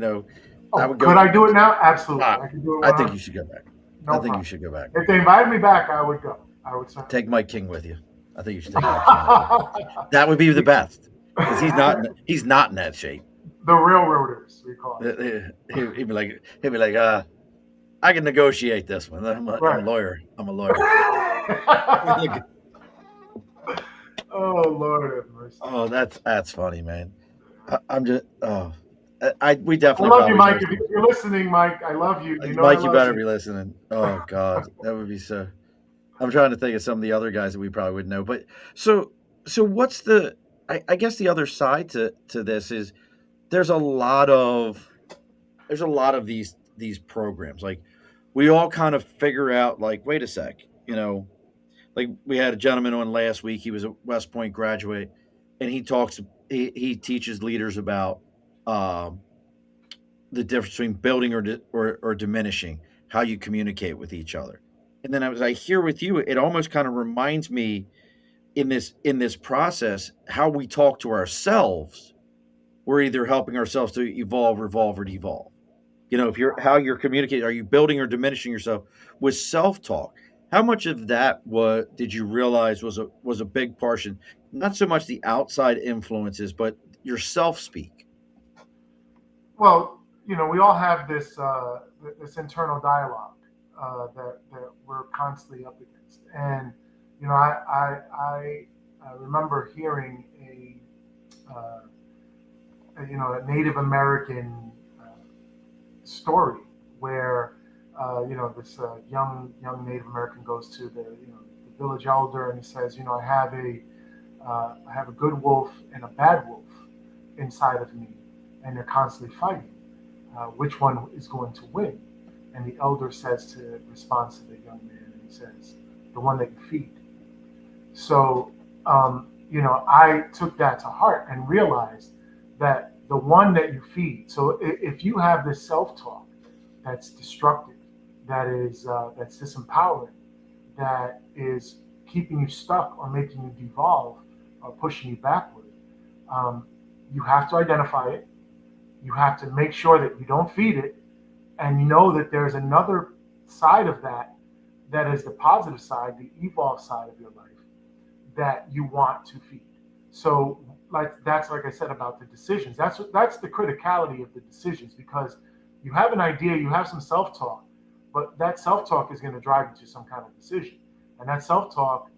Oh, would could go. I do it now? Absolutely. Ah, I can do it I think you 100. should go back. I No think you problem. should go back. If they invited me back, I would go. I would certainly Take go. Mike King with you. I think you should take Mike King with you. That would be the best because he's not in that shape. The railroaders, we call them. He'd be like, I can negotiate this one. I'm a Right. lawyer. I'm a lawyer. Oh, Lord have mercy. Oh, that's funny, man. I'm just we I definitely love you, probably Mike. know If some. you're listening, Mike, I love you. You know I Mike, you love better you. be listening. Oh God, that would be so. I'm trying to think of some of the other guys that we probably would know. But so what's the? I guess the other side to this is there's a lot of these programs. Like we all kind of figure out like, wait a sec, like we had a gentleman on last week. He was a West Point graduate, and he teaches leaders about um, the difference between building or diminishing how you communicate with each other. And then as I hear with you, it almost kind of reminds me in this process how we talk to ourselves. We're either helping ourselves to evolve, revolve, or devolve. If you're how you're communicating, are you building or diminishing yourself with self-talk? How much of that what did you realize was a big portion? Not so much the outside influences, but your self-speak. Well, we all have this internal dialogue that we're constantly up against, and I remember hearing a Native American story where this young Native American goes to the village elder, and he says, I have a good wolf and a bad wolf inside of me, and they're constantly fighting. Which one is going to win? And the elder says to responds to the young man, and he says, the one that you feed. So I took that to heart and realized that the one that you feed. So if you have this self-talk that's destructive, that's disempowering, that is keeping you stuck or making you devolve or pushing you backward, um, you have to identify it. You have to make sure that you don't feed it, and you know that there's another side of that, that is the positive side, the evolve side of your life, that you want to feed. So like I said about the decisions. That's the criticality of the decisions, because you have an idea, you have some self-talk, but that self-talk is going to drive you to some kind of decision. And that self-talk,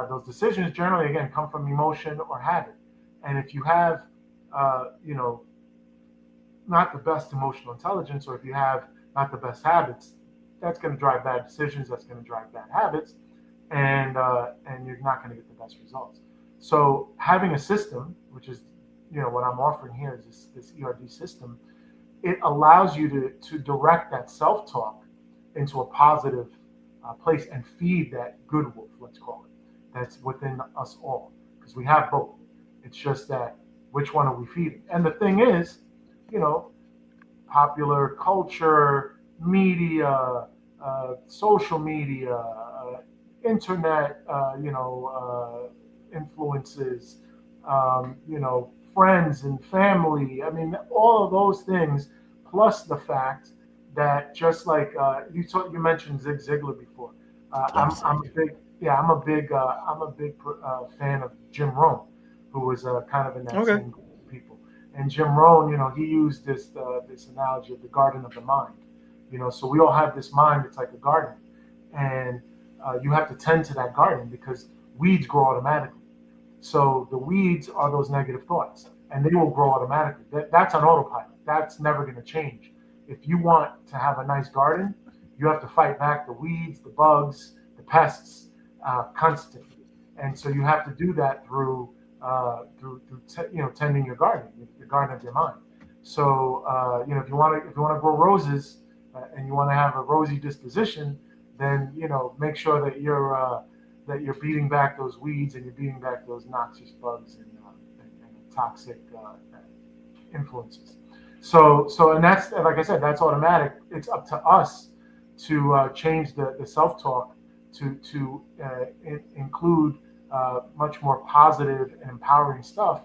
those decisions generally again come from emotion or habit. And if you have, you know, not the best emotional intelligence, or if you have not the best habits, that's going to drive bad decisions. That's going to drive bad habits, and you're not going to get the best results. So having a system, which is what I'm offering here, is this ERD system. It allows you to direct that self talk into a positive place and feed that good wolf, let's call it, that's within us all, because we have both. It's just that which one are we feeding? And the thing is, you know, popular culture, media, social media, internet, influences, friends and family. I mean, all of those things, plus the fact that just like you mentioned Zig Ziglar before. Yes, I'm thank a you. big I'm a big fan of Jim Rohn, who was kind of in that Okay. same group of people. And Jim Rohn, he used this analogy of the garden of the mind. So we all have this mind. It's like a garden, and you have to tend to that garden because weeds grow automatically. So the weeds are those negative thoughts, and they will grow automatically. That's on autopilot. That's never going to change. If you want to have a nice garden, you have to fight back the weeds, the bugs, the pests constantly, and so you have to do that through tending your garden, the garden of your mind. So if you want to grow roses and you want to have a rosy disposition, then make sure that you're beating back those weeds and you're beating back those noxious bugs and toxic influences. And that's, like I said, that's automatic. It's up to us to change the self talk to include much more positive and empowering stuff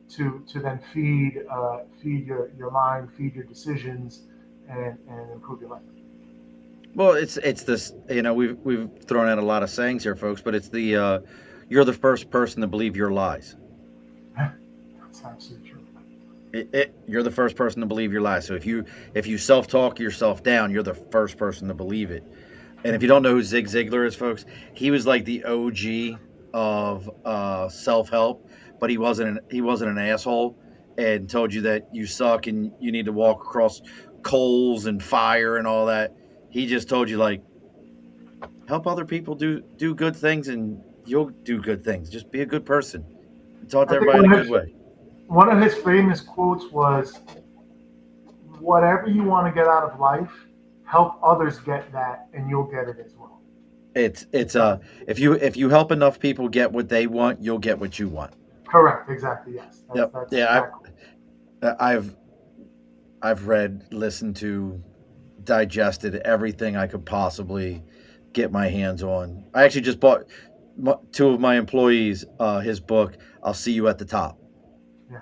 to then feed your mind, feed your decisions, and improve your life. Well, it's this. We've thrown out a lot of sayings here, folks, but it's the you're the first person to believe your lies. That's absolutely true. You're the first person to believe your lies. So if you self talk yourself down, you're the first person to believe it. And if you don't know who Zig Ziglar is, folks, he was like the OG of self help, but he wasn't an asshole and told you that you suck and you need to walk across coals and fire and all that. He just told you like help other people do good things and you'll do good things. Just be a good person. And talk to I think everybody in a good way. one of his famous quotes was, "Whatever you want to get out of life, help others get that, and you'll get it as well." It's Uh, if you help enough people get what they want, you'll get what you want. Correct. Exactly. Yes. That's Yep. that's Yeah, exactly. I've read, listened to, digested everything I could possibly get my hands on. I actually just bought two of my employees his book. I'll see you at the top. Yeah.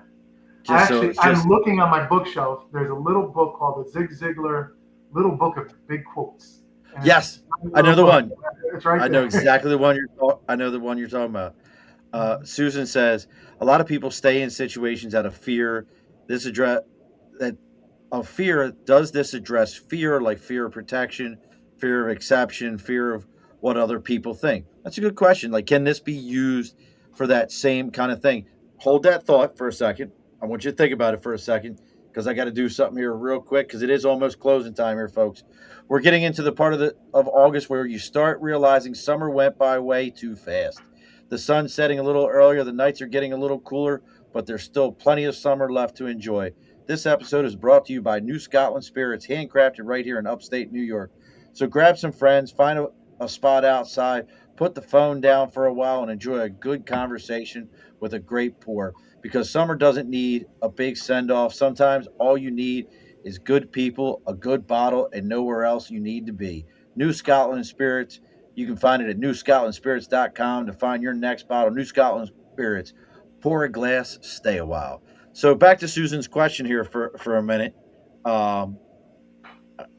Just so it's I'm just looking on my bookshelf. There's a little book called the Zig Ziglar Little Book of Big Quotes, and it's just yes, a tiny I know little the book. one. It's right I know there. exactly the one I know the one you're talking about. Susan says a lot of people stay in situations out of fear. This address that of fear. Does this address fear, like fear of protection, fear of exception, fear of what other people think? That's a good question. Like, can this be used for that same kind of thing? Hold that thought for a second. I want you to think about it for a second because I got to do something here real quick because it is almost closing time here, folks. We're getting into the part of August where you start realizing summer went by way too fast. The sun's setting a little earlier, the nights are getting a little cooler, but there's still plenty of summer left to enjoy. This episode is brought to you by New Scotland Spirits, handcrafted right here in upstate New York. So grab some friends, find a spot outside, put the phone down for a while and enjoy a good conversation with a great pour, because summer doesn't need a big send off. Sometimes all you need is good people, a good bottle, and nowhere else you need to be. New Scotland Spirits. You can find it at newscotlandspirits.com to find your next bottle. New Scotland Spirits. Pour a glass, stay a while. So back to Susan's question here for a minute. Um,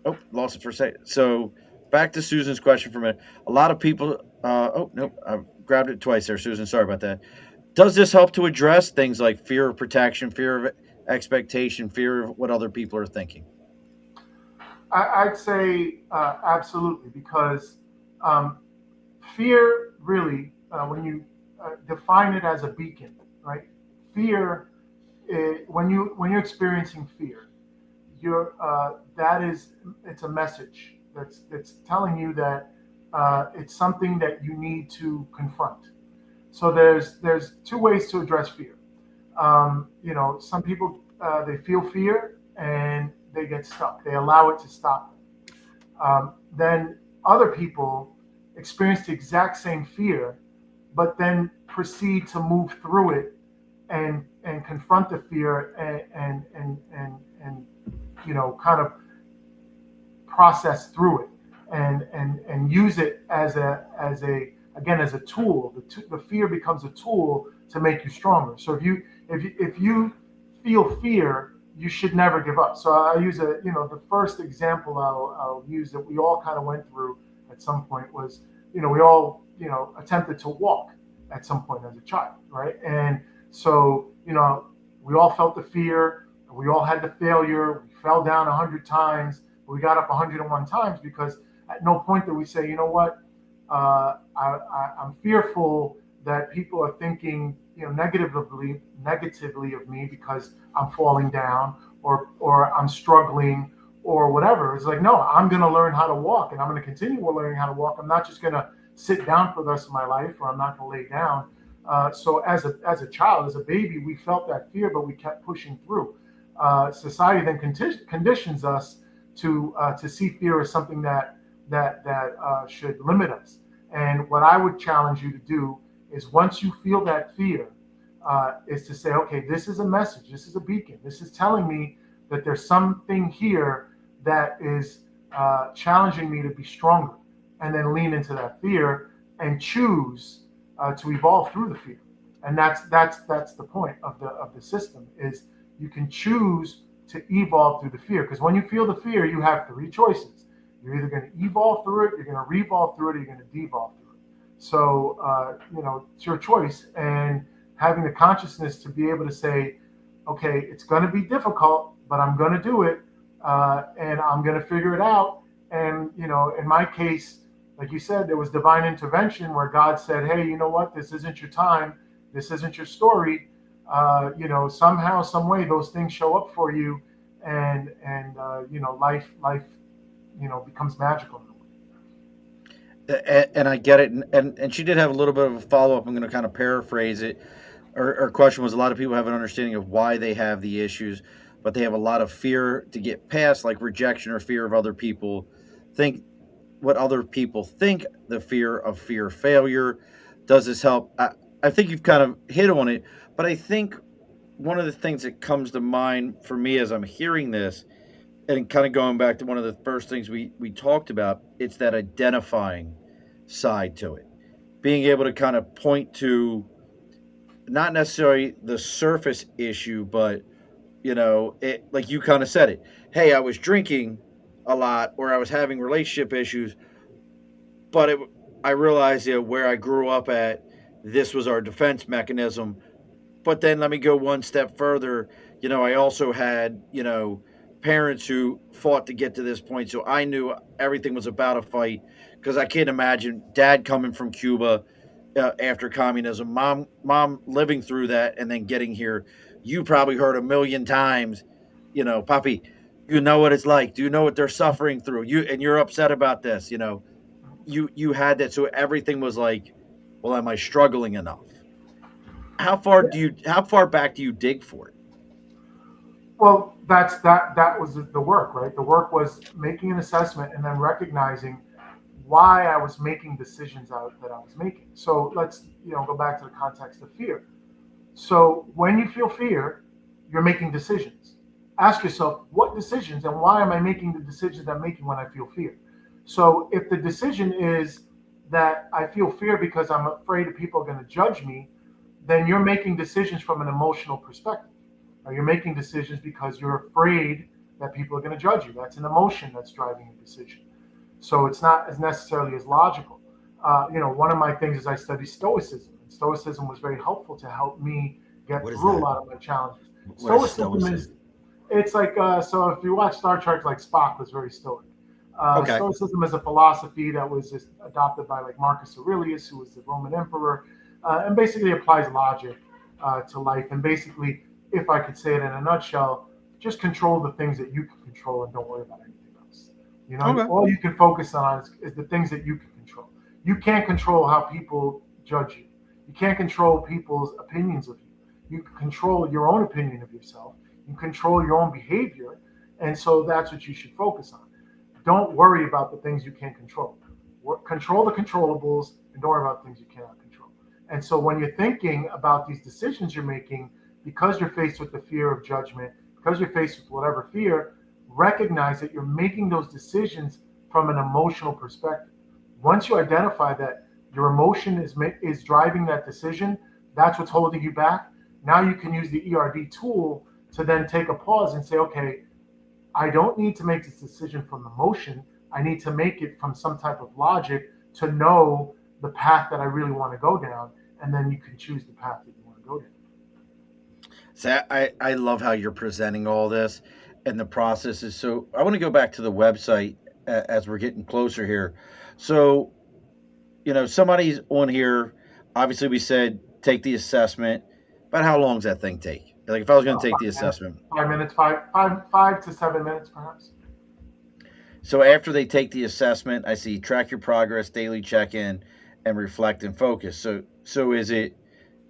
oh, lost it for a second. So back to Susan's question for a minute. A lot of people. Oh nope, I grabbed it twice there, Susan. Sorry about that. Does this help to address things like fear of protection, fear of expectation, fear of what other people are thinking? I'd say absolutely, because um, fear really, when you define it as a beacon, right? Fear, when you're experiencing fear, you're that is it's a message that's telling you that it's something that you need to confront. So there's two ways to address fear. Some people they feel fear and they get stuck. They allow it to stop them. Then other people experience the exact same fear, but then proceed to move through it and confront the fear and kind of process through it and use it as a again as a tool. The fear becomes a tool to make you stronger. So if you feel fear, you should never give up. So I use the first example I'll use that we all kind of went through at some point was, we all attempted to walk at some point as a child, right? And so we all felt the fear. We all had the failure. We fell down 100 times. We got up 101 times because at no point did we say, you know what, I'm fearful that people are thinking, negatively of me because I'm falling down or I'm struggling or whatever. It's like, no, I'm going to learn how to walk and I'm going to continue learning how to walk. I'm not just going to sit down for the rest of my life, or I'm not going to lay down. So as a child, as a baby, we felt that fear, but we kept pushing through. Society then conditions us to see fear as something that should limit us. And what I would challenge you to do is, once you feel that fear, is to say, okay, this is a message, this is a beacon, this is telling me that there's something here that is challenging me to be stronger, and then lean into that fear and choose to evolve through the fear. And that's the point of the system, is you can choose to evolve through the fear, because when you feel the fear, you have three choices. You're either going to evolve through it, you're going to revolve through it, or you're going to devolve through it. So it's your choice, and having the consciousness to be able to say, okay, it's going to be difficult, but I'm going to do it, and I'm going to figure it out. And in my case, like you said, there was divine intervention where God said, hey, you know what, this isn't your time, this isn't your story. Somehow, some way, those things show up for you, and life becomes magical. And I get it. And she did have a little bit of a follow up. I'm going to kind of paraphrase it. Her question was, a lot of people have an understanding of why they have the issues, but they have a lot of fear to get past, like rejection or fear of other people think what other people think, the fear of failure. Does this help? I think you've kind of hit on it, but I think one of the things that comes to mind for me as I'm hearing this, and kind of going back to one of the first things we talked about, it's that identifying side to it. Being able to kind of point to not necessarily the surface issue, but it, like you kind of said it. Hey, I was drinking a lot, or I was having relationship issues, but I realized, where I grew up at, this was our defense mechanism. But then let me go one step further. I also had, parents who fought to get to this point. So I knew everything was about a fight, because I can't imagine dad coming from Cuba after communism, mom living through that, and then getting here. You probably heard a million times, Papi, you know what it's like. Do you know what they're suffering through? You're upset about this. You had that. So everything was like, well, am I struggling enough? How far back do you dig for it? Well, that was the work, right? The work was making an assessment and then recognizing why I was making decisions that I was making. So let's go back to the context of fear. So when you feel fear, you're making decisions. Ask yourself, what decisions and why am I making the decisions I'm making when I feel fear? So if the decision is that I feel fear because I'm afraid that people are going to judge me, then you're making decisions from an emotional perspective. Or you're making decisions because you're afraid that people are going to judge you. That's an emotion that's driving a decision. So it's not as necessarily as logical. One of my things is I study Stoicism. And Stoicism was very helpful to help me get What is through a that? lot of my challenges. What is Stoicism is stoicism? it's like so if you watch Star Trek, like Spock was very stoic. Okay. Stoicism is a philosophy that was just adopted by like Marcus Aurelius, who was the Roman emperor, and basically applies logic to life. And basically, if I could say it in a nutshell, just control the things that you can control and don't worry about anything else. Okay. All you can focus on is the things that you can control. You can't control how people judge you. You can't control people's opinions of you. You can control your own opinion of yourself. You control your own behavior. And so that's what you should focus on. Don't worry about the things you can't control. Control the controllables and don't worry about things you cannot control. And so when you're thinking about these decisions you're making, because you're faced with the fear of judgment, because you're faced with whatever fear, recognize that you're making those decisions from an emotional perspective. Once you identify that your emotion is driving that decision, that's what's holding you back. Now you can use the ERD tool to then take a pause and say, okay, I don't need to make this decision from emotion. I need to make it from some type of logic to know the path that I really want to go down. And then you can choose the path that you want to go down. So I love how you're presenting all this and the process is so. I want to go back to the website as we're getting closer here. So, somebody's on here. Obviously, we said take the assessment. But how long does that thing take? Like, if I was going to take the 5 minutes, assessment, 5 minutes, five to 7 minutes, perhaps. so after they take the assessment, I see track your progress, daily check in, and reflect and focus. So is it?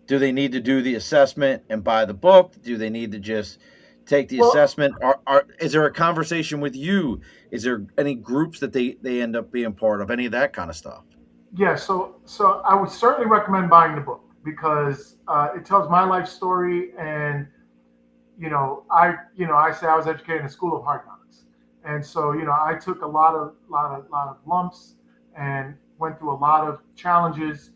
Do they need to do the assessment and buy the book? Do they need to just take the Well, assessment? Is there a conversation with you? Is there any groups that they end up being part of? Any of that kind of stuff? yeah. So I would certainly recommend buying the book because it tells my life story, and I say I was educated in the school of hard knocks, and so I took a lot of lumps and went through a lot of challenges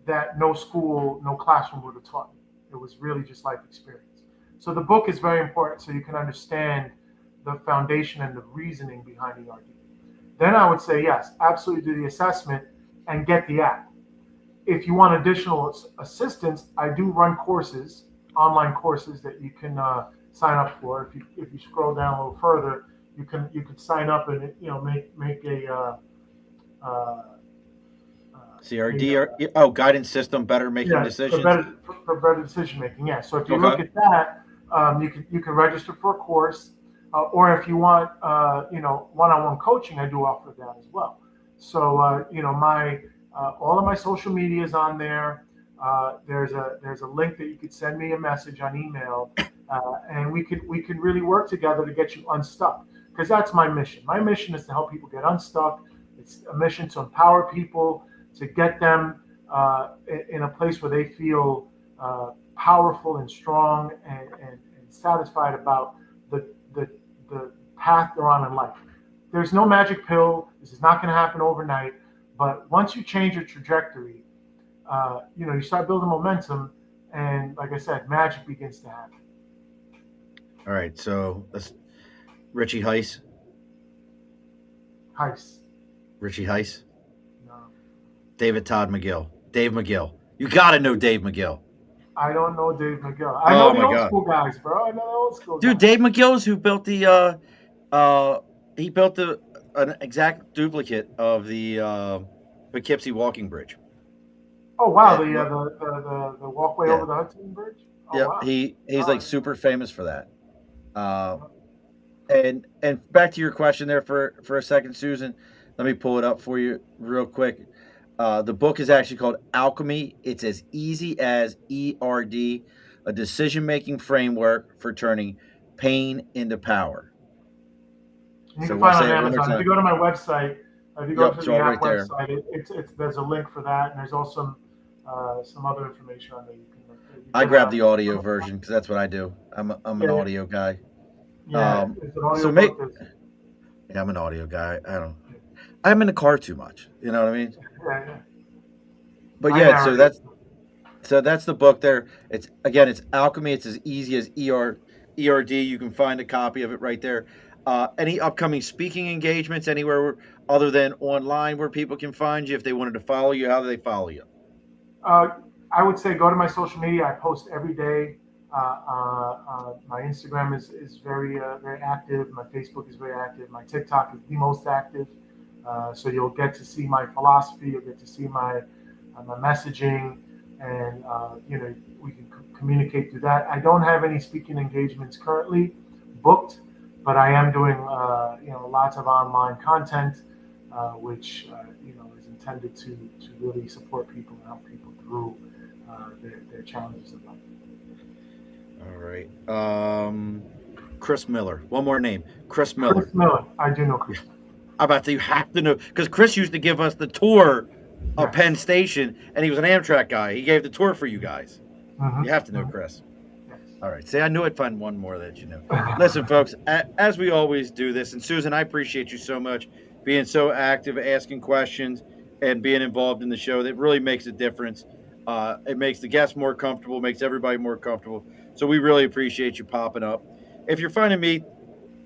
that no school, no classroom would have taught me. It was really just life experience. So the book is very important so you can understand the foundation and the reasoning behind ERD. Then I would say yes, absolutely do the assessment and get the app. If you want additional assistance, I do run courses, online courses that you can sign up for. If you scroll down a little further, you can sign up and make uh, CRD or guidance system, better making yeah, decisions. for better decision making. Yeah. So if you look Okay. at that, you can register for a course, or if you want one-on-one coaching, I do offer that as well. So my all of my social media is on there. There's a link that you could send me a message on email, and we could really work together to get you unstuck because that's my mission. My mission is to help people get unstuck. It's a mission to empower people to get them in a place where they feel powerful and strong and satisfied about the the path they're on in life. There's no magic pill. This is not going to happen overnight. But once you change your trajectory, you start building momentum, and like I said, magic begins to happen. All right. So that's Richie Heiss. Heist. Richie Heiss. No, David Todd McGill. Dave McGill. You got to know Dave McGill. I don't know Dave McGill. I know Oh the my old God, school guys, bro. I know the old school dude. guys. Dave McGill is who built the uh he built the an exact duplicate of the Poughkeepsie walking bridge. Oh wow, And the walkway yeah, over the Hudson Bridge. Oh yeah, wow. he's Oh, like super famous for that. Uh, and back to your question there for a second, Susan. Let me pull it up for you real quick. The book is actually called Alchemy. It's as easy as ERD, a decision making framework for turning pain into power. and you So can we'll find it on say it one more Amazon. If you time. go to my website, If you go Yep, to it's the all app right there. website, it's there's a link for that, and there's also some other information on there you I can grab the audio version because that's what I do. I'm an yeah, audio guy. yeah, Um, it's an so audiobook. make That's yeah, I'm an audio guy. I don't. I'm in the car too much. You know what I mean? yeah, yeah. But I yeah, narrate. so that's the book there. It's again, it's Alchemy. It's as easy as ERD. You can find a copy of it right there. Any upcoming speaking engagements anywhere other than online where people can find you if they wanted to follow you? How do they follow you? Uh, I would say go to my social media. I post every day. My Instagram is very active. My Facebook is very active. My TikTok is the most active. So you'll get to see my philosophy. You'll get to see my messaging, and we can communicate through that. I don't have any speaking engagements currently booked, but I am doing lots of online content, which is intended to really support people and help people through their challenges in life. All right. Chris Miller. One more name. Chris Miller. Chris Miller, I do know Yeah. Chris Miller. I about to you have to know because Chris used to give us the tour of Penn Yes. Station, and he was an Amtrak guy. He gave the tour for you guys. Mm-hmm. You have to know Mm-hmm. Chris. Yes. All right. See, I knew I'd find one more that you know. Listen, folks, as we always do this, and Susan, I appreciate you so much being so active, asking questions, and being involved in the show. That really makes a difference. It makes the guests more comfortable, makes everybody more comfortable. So we really appreciate you popping up. If you're finding me,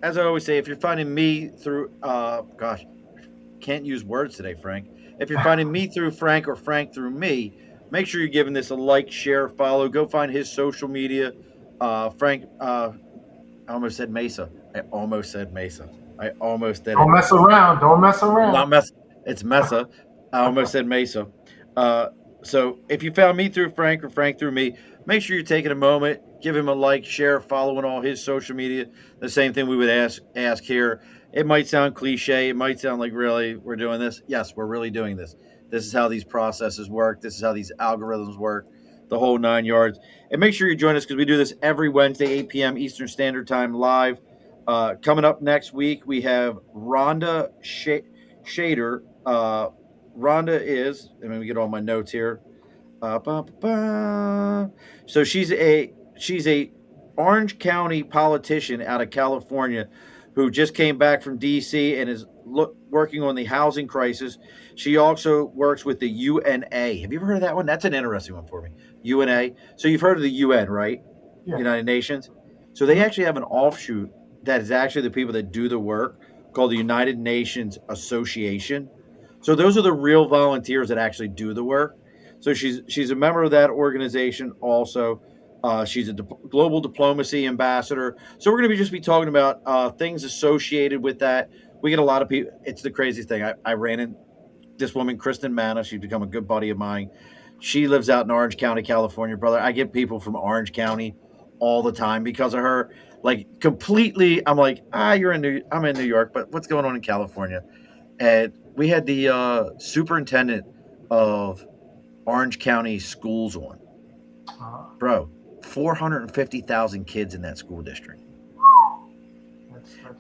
as I always say, if you're finding me through, gosh, can't use words today, Frank. If you're finding me through Frank or Frank through me, make sure you're giving this a like, share, follow. Go find his social media. Frank, I almost said Mesa. I almost said Mesa. I almost did Don't it. mess around. Don't mess around. Not Mesa. It's Mesa. I almost said Mesa. Uh, so if you found me through Frank or Frank through me, make sure you're taking a moment, give him a like, share, following all his social media. The same thing we would ask here. It might sound cliche. It might sound like really we're doing this. Yes, we're really doing this. This is how these processes work. This is how these algorithms work. The whole 9 yards. And make sure you join us because we do this every Wednesday, 8 p.m. Eastern Standard Time live. Coming up next week, we have Rhonda Shader. Rhonda is, let me get all my notes here. Ba, ba, ba. So she's a Orange County politician out of California who just came back from D.C. and is working on the housing crisis. She also works with the UNA. Have you ever heard of that one? That's an interesting one for me. UNA. So you've heard of the UN, right? Yeah. United Nations. So they Mm-hmm. actually have an offshoot that is actually the people that do the work called the United Nations Association. So those are the real volunteers that actually do the work. So she's a member of that organization also. She's a global diplomacy ambassador. So we're going to just be talking about things associated with that. We get a lot of people. It's the craziest thing. I ran in this woman, Kristen Manna. She's become a good buddy of mine. She lives out in Orange County, California, brother. I get people from Orange County all the time because of her. Like completely, I'm like, I'm in New York, but what's going on in California? And we had the superintendent of Orange County schools on, Uh, bro. 450,000 kids in that school district,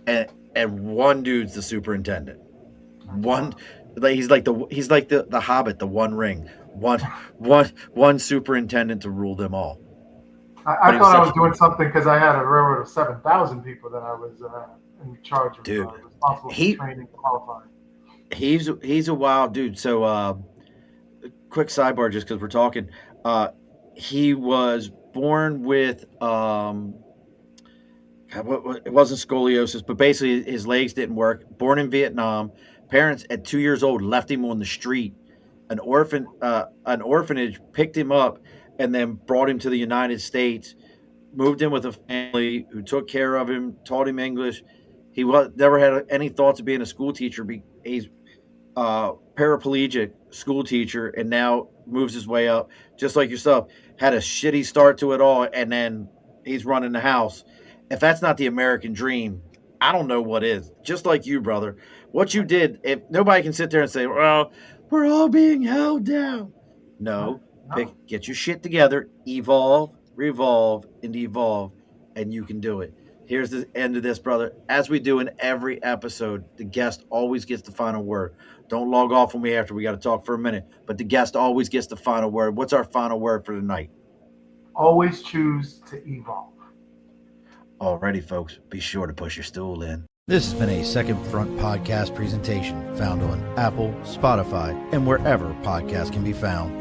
that's and one dude's the superintendent. that's One, wild. like he's like the Hobbit, the One Ring. One superintendent to rule them all. But I he was thought I such was doing something because I had a railroad of 7,000 people that I was in charge of, dude. responsible for He training and qualifying. he's a wild dude. So quick sidebar, just because we're talking. Uh, he was born with it wasn't scoliosis, but basically his legs didn't work. Born in Vietnam, parents at 2 years old left him on the street. An orphanage picked him up and then brought him to the United States. Moved in with a family who took care of him, taught him English. He never had any thoughts of being a school teacher. He's paraplegic school teacher and now moves his way up, just like yourself. Had a shitty start to it all, and then he's running the house. If that's not the American dream, I don't know what is. Just like you, brother. What you Right. did, if nobody can sit there and say, well, we're all being held down. Right. No, No. get your shit together, evolve, revolve, and evolve, and you can do it. Here's the end of this, brother. As we do in every episode, the guest always gets the final word. Don't log off on me after. We got to talk for a minute, but the guest always gets the final word. What's our final word for tonight? Always choose to evolve. Alrighty, folks, be sure to push your stool in. This has been a Second Front podcast presentation found on Apple, Spotify, and wherever podcasts can be found.